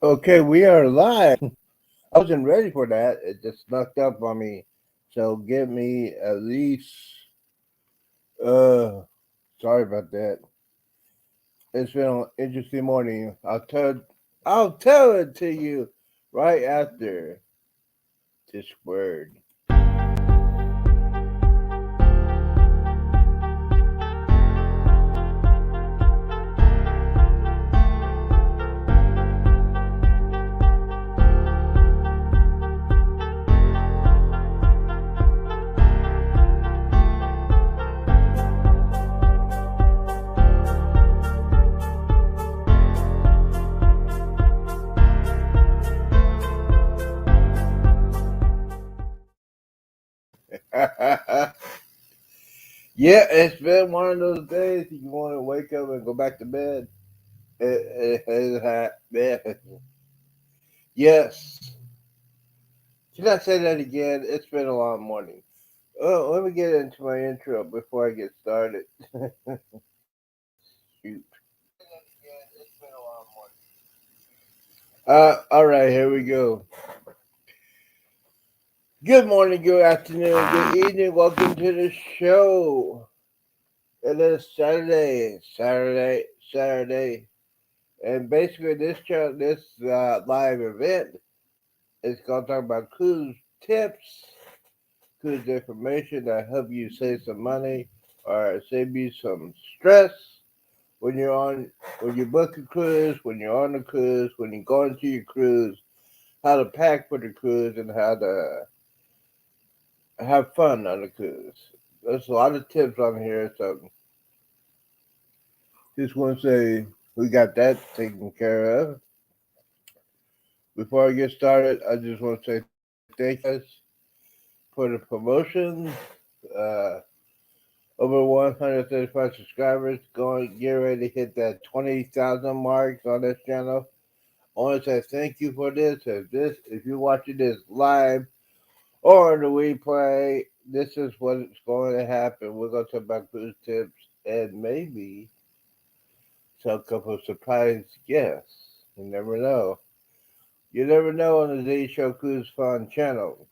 Okay, we are live. I wasn't ready for that. It just snuck up on me. So give me at least uh sorry about that. It's been an interesting morning. I'll tell it to you right after this word. Yeah, it's been one of those days you want to wake up and go back to bed. Yes. Should I say that again? It's been a long morning. Oh, let me get into my intro before I get started. Shoot. All right, here we go. Good morning, good afternoon, good evening. Welcome to the show. It is Saturday, and basically this live event is going to talk about cruise tips, cruise information that help you save some money or save you some stress when you're on when you book a cruise, when you're on a cruise, when you're going to your cruise, how to pack for the cruise, and how to have fun on the cruise. There's a lot of tips on here, so just want to say we got that taken care of. Before I get started, I just want to say thank you guys for the promotion. Uh, Over 135 subscribers, going get ready to hit that 20,000 mark on this channel. I want to say thank you for this. If you're watching this live or the replay, this is what's going to happen. We're going to talk about cruise tips and maybe some couple of surprise guests. You never know. You never know on the Z Show Cruise Fun channel.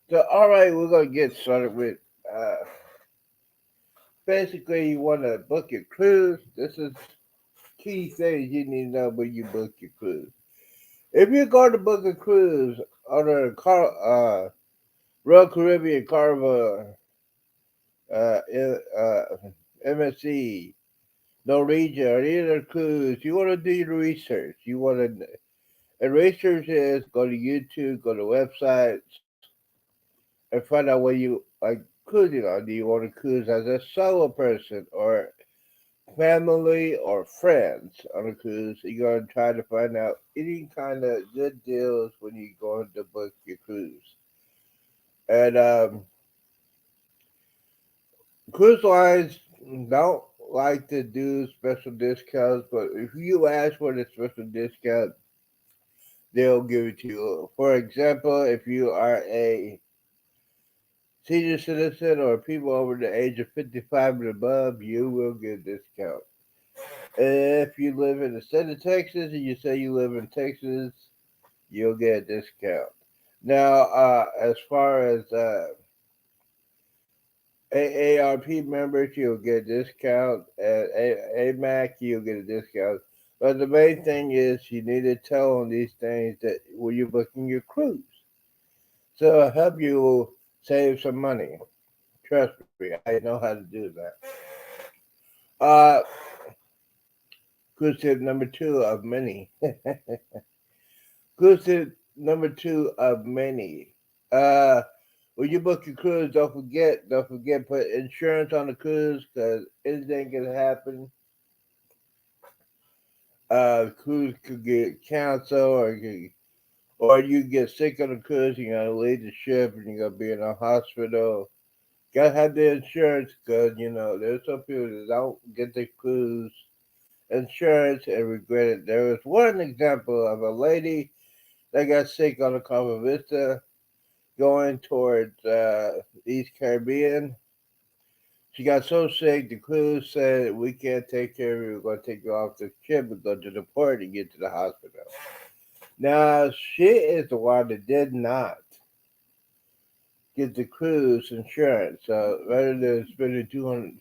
So, all right, we're going to get started with. Uh, Basically, you want to book your cruise. This is key things you need to know when you book your cruise. If you're going to book a cruise on Royal Caribbean, Carnival, uh, uh, MSC, Norwegian, or any other cruise, you want to do your research. And research is go to YouTube, go to websites, and find out what you like cruising on. Do you want to cruise as a solo person or family or friends on a cruise? You're going to try to find out any kind of good deals when you're going to book your cruise. And cruise lines don't like to do special discounts, but if you ask for the special discount, they'll give it to you. For example, if you are a senior citizen or people over the age of 55 and above, you will get a discount. If you live in the state of Texas and you say you live in Texas, you'll get a discount. Now, as far as AARP members, you'll get a discount. At AMAC, you'll get a discount. But the main thing is you need to tell them these things that when you're booking your cruise. So it'll help you save some money. Trust me, I know how to do that. Uh, Cruise tip number two of many. Cruise tip number two of many. Uh, when you book your cruise, don't forget put insurance on the cruise because anything can happen. Cruise could get canceled or you get sick on the cruise. You gotta leave the ship and you're gonna be in a hospital. Gotta have the insurance because there's some people that don't get the cruise insurance and regret it. There was one example of a lady that got sick on the Cabo Vista going towards East Caribbean. She got so sick, the crew said, "We can't take care of you. We're going to take you off the ship and go to the port and get to the hospital." Now, she is the one that did not get the cruise insurance. So rather than spending 200,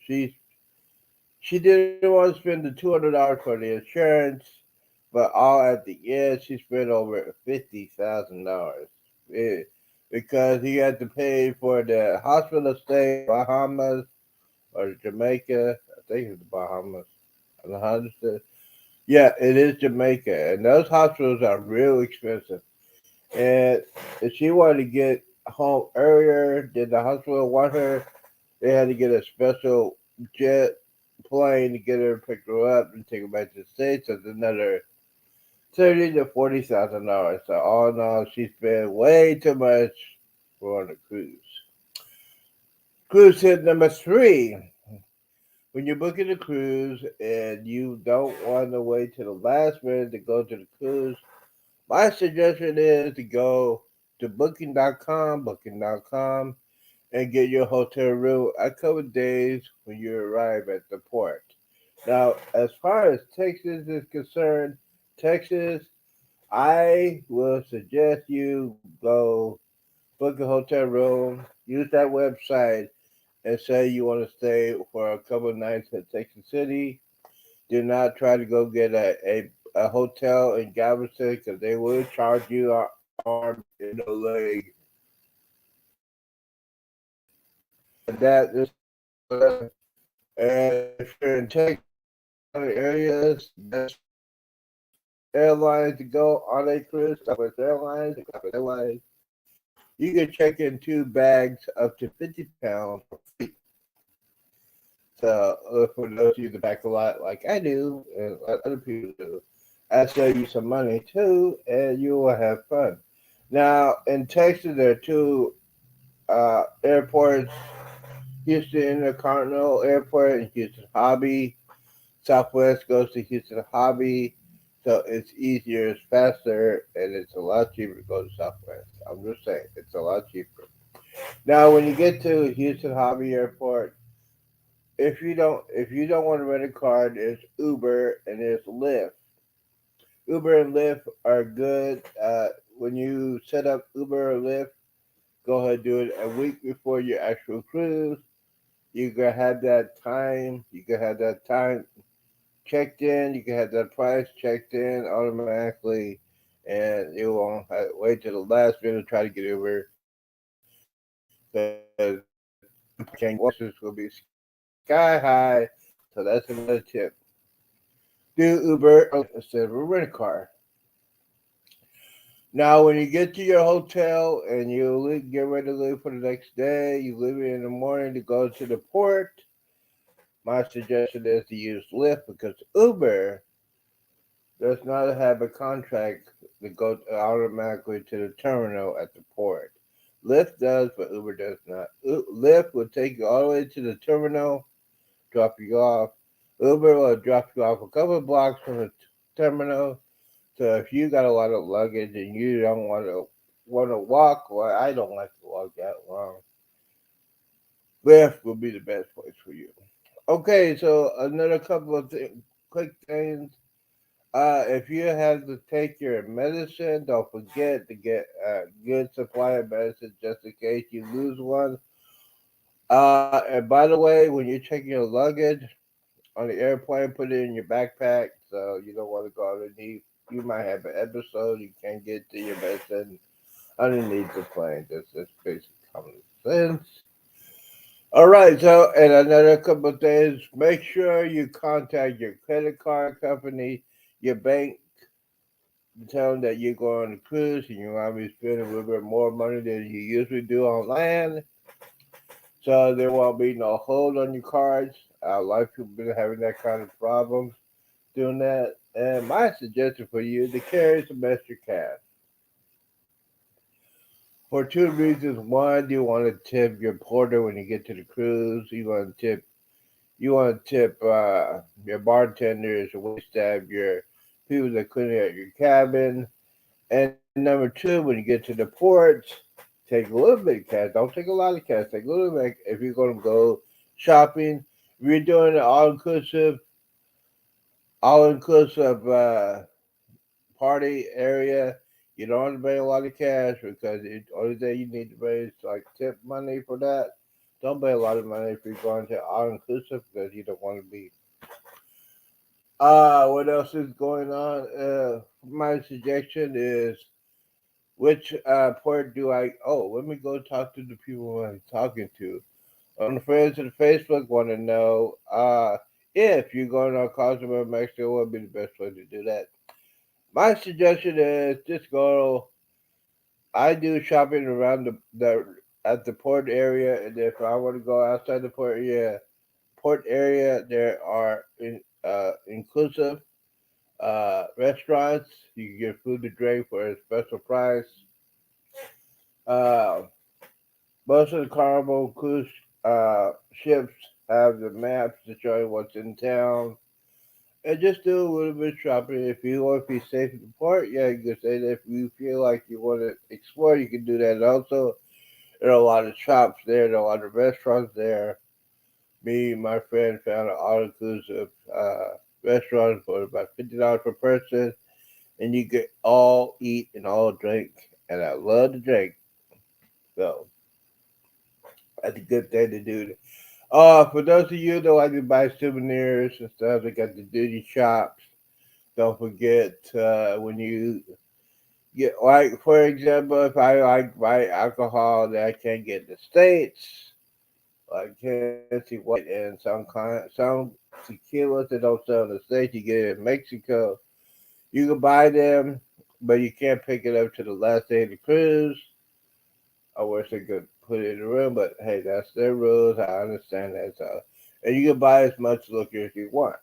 she didn't want to spend the $200 for the insurance, but all at the end she spent over $50,000 because he had to pay for the hospital stay in Bahamas or Jamaica. I think it's the Bahamas. I don't know how to say. Yeah, it is Jamaica, and those hospitals are real expensive. And if she wanted to get home earlier, did the hospital want her? They had to get a special jet plane to get her, pick her up, and take her back to the States. That's another $30,000 to $40,000. So all in all, she spent way too much for on a cruise. Cruise tip number three: when you're booking a cruise and you don't want to wait to the last minute to go to the cruise, my suggestion is to go to booking.com, and get your hotel room a couple of days when you arrive at the port. Now, as far as Texas is concerned, Texas, I will suggest you go book a hotel room, use that website, and say you want to stay for a couple of nights at Texas City. Do not try to go get a hotel in Galveston because they will charge you an arm and a leg. That is and if you're in Texas other areas, best airlines to go on a cruise, Southwest Airlines, Airlines. You can check in two bags up to 50 pounds for free. So for those of you that pack a lot like I do and other people do, I save you some money too, and you will have fun. Now in Texas, there are two airports: Houston Intercontinental Airport and Houston Hobby. Southwest goes to Houston Hobby, so it's easier, it's faster, and it's a lot cheaper to go to Southwest. I'm just saying, it's a lot cheaper. Now, when you get to Houston Hobby Airport, if you don't want to rent a car, there's Uber and there's Lyft. Uber and Lyft are good. When you set up Uber or Lyft, go ahead and do it a week before your actual cruise. You can have that time. You can have that time checked in. You can have that price checked in automatically, and you won't have, wait till the last minute to try to get Uber because prices will be sky high. So that's another tip. Do Uber instead of a rent car. Now, when you get to your hotel and get ready to leave for the next day, you leave it in the morning to go to the port. My suggestion is to use Lyft because Uber does not have a contract that goes automatically to the terminal at the port. Lyft does, but Uber does not. Lyft will take you all the way to the terminal, drop you off. Uber will drop you off a couple of blocks from the terminal. So if you got a lot of luggage and you don't want to walk, well, I don't like to walk that long. Lyft will be the best place for you. Okay, so another couple of quick things. If you have to take your medicine, don't forget to get a good supply of medicine just in case you lose one. And by the way, when you're checking your luggage on the airplane, put it in your backpack so you don't want to go underneath. You might have an episode you can't get to your medicine underneath the plane. That's just basic common sense. All right, so and another couple of things. Make sure you contact your credit card company, your bank, tell them that you're going on a cruise and you want to be spending a little bit more money than you usually do on land. So there won't be no hold on your cards. A lot of people been having that kind of problems doing that. And my suggestion for you is to carry some extra cash. For two reasons. One, you want to tip your porter when you get to the cruise. You want to tip your bartenders, your wait staff, your people that clean out your cabin. And number two, when you get to the ports, take a little bit of cash. Don't take a lot of cash. Take a little bit if you're going to go shopping. If you're doing an all inclusive party area, you don't want to bring a lot of cash because the only thing you need to bring is like tip money for that. Don't pay a lot of money if you're going to all inclusive because you don't want to be. What else is going on? My suggestion is which port do I? Oh, let me go talk to the people I'm talking to. On the friends of the Facebook want to know if you're going on Cozumel, Mexico, what would be the best way to do that? My suggestion is just go. I do shopping around the at the port area, and if I want to go outside the port area, there are inclusive restaurants. You can get food to drink for a special price. Uh, Most of the Carnival cruise ships have the maps to show you what's in town. And just do a little bit of shopping. If you want to be safe at the port, yeah, you can say that. If you feel like you want to explore, you can do that also. There are a lot of shops there, there are a lot of restaurants there. Me and my friend found an all inclusive restaurant for about $50 per person, and you get all eat and all drink. And I love to drink, so that's a good thing to do. For those of you that like to buy souvenirs and stuff, they got the duty shops. Don't forget when you get, like, for example, if I like buy alcohol that I can't get in the States, like Tennessee White and some tequilas that don't sell in the States, you get it in Mexico. You can buy them, but you can't pick it up to the last day of the cruise. I wish they could put it in the room, but hey, that's their rules. I understand that. So, and you can buy as much liquor as you want.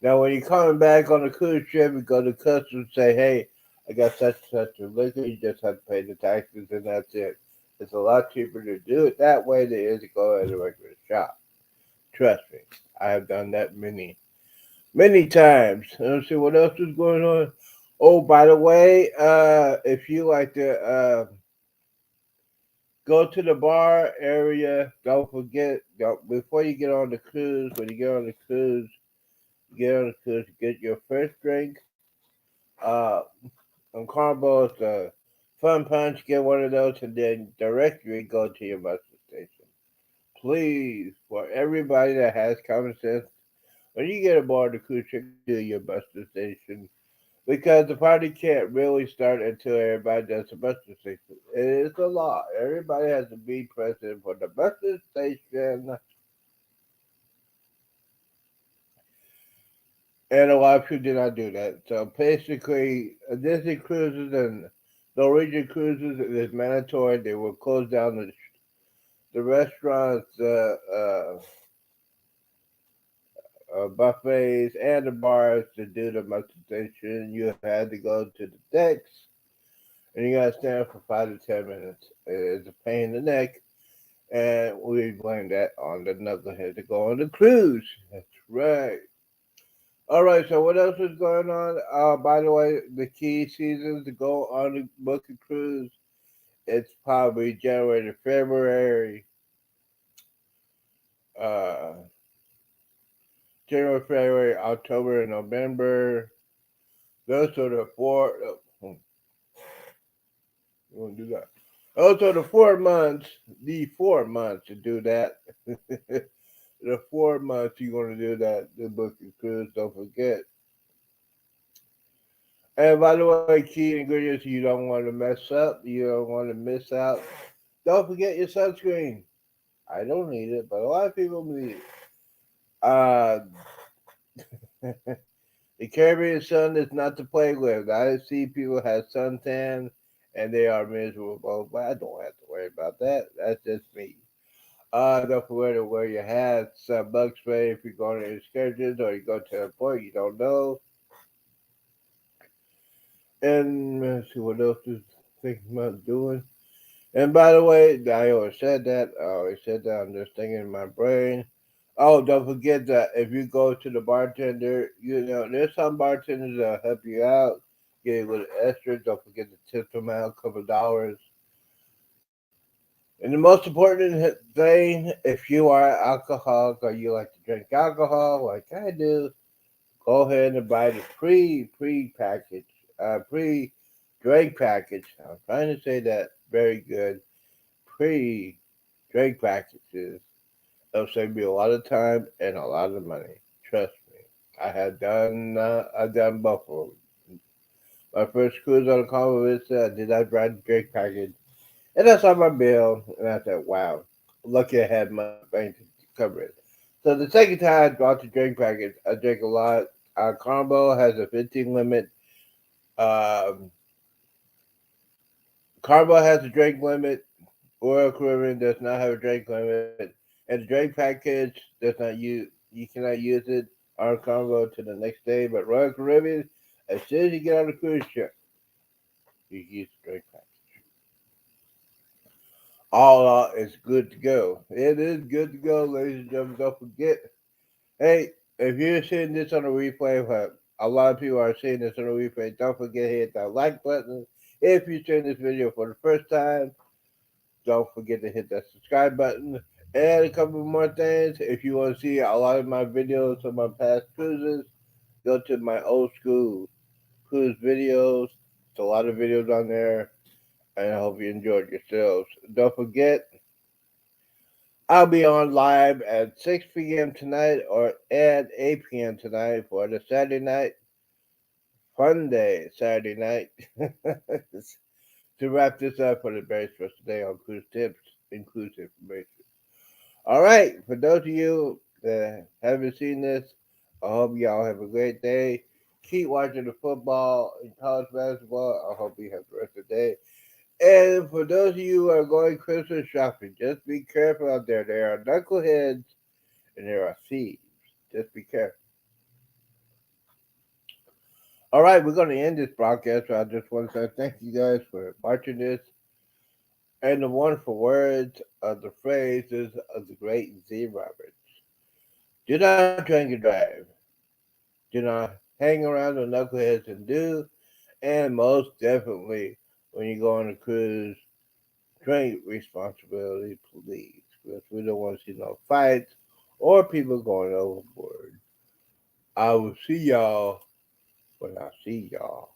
Now, when you're coming back on the cruise ship, you go to customs and say, "Hey, I got such and such a liquor. You just have to pay the taxes, and that's it." It's a lot cheaper to do it that way than it is to go at a regular shop. Trust me, I have done that many times. Let's see what else is going on. Oh, by the way, if you like to go to the bar area. Don't forget, before you get on the cruise, when you get on the cruise, get your first drink. Uh, on Carnival, it's a fun punch. Get one of those, and then directly go to your bus station. Please, for everybody that has common sense, when you get aboard the cruise ship, do your bus station because the party can't really start until everybody does the bus station. It is a law. Everybody has to be present for the bus station, and a lot of people do not do that. So basically, Disney cruises and Norwegian cruises it is mandatory. They will close down the restaurants, buffets, and the bars to do the bus station. You had to go to the decks and you gotta stand for 5 to 10 minutes. It's a pain in the neck, and we blame that on the knucklehead to go on the cruise. That's right. All right. So what else is going on? By the way, the key seasons to go on the book a cruise. It's probably January to February. Uh, January, February, October, and November. Those are the four. You want to do that? Those are the 4 months. The 4 months to do that. The 4 months you're going to do that, the book and cruise, don't forget. And by the way, key ingredients you don't want to mess up, you don't want to miss out. Don't forget your sunscreen. I don't need it, but a lot of people need it. Uh, the Caribbean sun is not to play with. I see people have suntan and they are miserable, but I don't have to worry about that. That's just me. Don't forget to wear your hats, bug spray if you're going to excursions or you go to a port you don't know. And let's see what else is thinking about doing. And by the way, I always said that. I always said that. I'm just thinking in my brain. Oh, don't forget that if you go to the bartender, there's some bartenders that'll help you out, get a little extra. Don't forget to tip them out a couple of dollars. And the most important thing, if you are an alcoholic or you like to drink alcohol like I do, go ahead and buy the pre-package, pre-drink package. I'm trying to say that very good. Pre-drink packages. It'll save me a lot of time and a lot of money. Trust me. I've done both of them. My first cruise on the Carnival Vista, I did not buy the drink package. And I saw my bill, and I said, wow, lucky I had my bank to cover it. So the second time I bought the drink package, I drank a lot. Carnival has a 15 limit. Um, Carnival has a drink limit. Royal Caribbean does not have a drink limit. And the drink package does not use, you cannot use it on Carnival to the next day. But Royal Caribbean, as soon as you get on the cruise ship, you use the drink package. All is good to go. It is good to go, ladies and gentlemen. Don't forget. Hey, if you're seeing this on a replay, a lot of people are seeing this on a replay, don't forget to hit that like button. If you're seeing this video for the first time, don't forget to hit that subscribe button. And a couple more things. If you want to see a lot of my videos of my past cruises, go to my old school cruise videos. There's a lot of videos on there, and I hope you enjoyed yourselves. Don't forget, I'll be on live at 6 p.m. tonight or at 8 p.m. tonight for the Saturday night fun day. Saturday night to wrap this up for the very first day on cruise tips and cruise information. All right, for those of you that haven't seen this, I hope y'all have a great day. Keep watching the football and college basketball. I hope you have the rest of the day. And for those of you who are going Christmas shopping, just be careful out there. There are knuckleheads and there are thieves. Just be careful. All right, we're going to end this broadcast. So I just want to say thank you guys for watching this. And the wonderful words of the phrases of the great Z. Roberts. Do not drink and drive. Do not hang around with knuckleheads and do. And most definitely, when you go on a cruise, drink responsibility, please. Because we don't want to see no fights or people going overboard. I will see y'all when I see y'all.